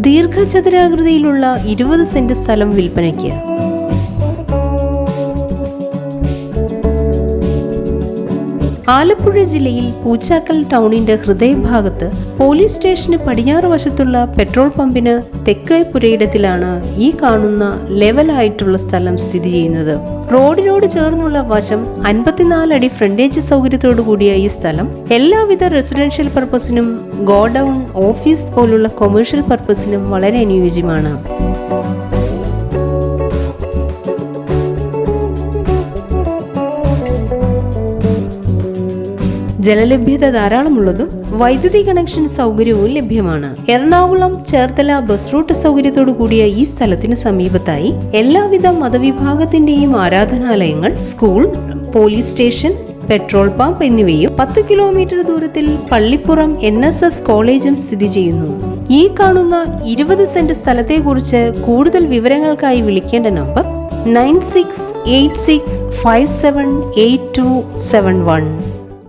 ദീർഘചതുരാകൃതിയിലുള്ള 20 saint സ്ഥലം വിൽപ്പനയ്ക്ക്. ആലപ്പുഴ ജില്ലയിൽ പൂച്ചാക്കൽ ടൗണിന്റെ ഹൃദയഭാഗത്ത് പോലീസ് സ്റ്റേഷന് പടിഞ്ഞാറ് വശത്തുള്ള പെട്രോൾ പമ്പിന് തെക്കേ പുരയിടത്തിലാണ് ഈ കാണുന്ന ലെവലായിട്ടുള്ള സ്ഥലം സ്ഥിതി ചെയ്യുന്നത്. റോഡിനോട് ചേർന്നുള്ള വശം 54 അടി ഫ്രണ്ടേജ് സൗകര്യത്തോടു കൂടിയ ഈ സ്ഥലം എല്ലാവിധ റെസിഡൻഷ്യൽ പർപ്പസിനും ഗോഡൌൺ, ഓഫീസ് പോലുള്ള കൊമേഴ്ഷ്യൽ പർപ്പസിനും വളരെ അനുയോജ്യമാണ്. ജലലഭ്യത ധാരാളമുള്ളതും വൈദ്യുതി കണക്ഷൻ സൗകര്യവും ലഭ്യമാണ്. എറണാകുളം ചേർത്തല ബസ് റൂട്ട് സൗകര്യത്തോടു കൂടിയ ഈ സ്ഥലത്തിന് സമീപത്തായി എല്ലാവിധ മതവിഭാഗത്തിന്റെയും ആരാധനാലയങ്ങൾ, school, police station, petrol pump എന്നിവയും 10 കിലോമീറ്റർ ദൂരത്തിൽ പള്ളിപ്പുറം NSS കോളേജും സ്ഥിതി ചെയ്യുന്നു. ഈ കാണുന്ന 20 സെന്റ് സ്ഥലത്തെക്കുറിച്ച് കൂടുതൽ വിവരങ്ങൾക്കായി വിളിക്കേണ്ട നമ്പർ 9686578271.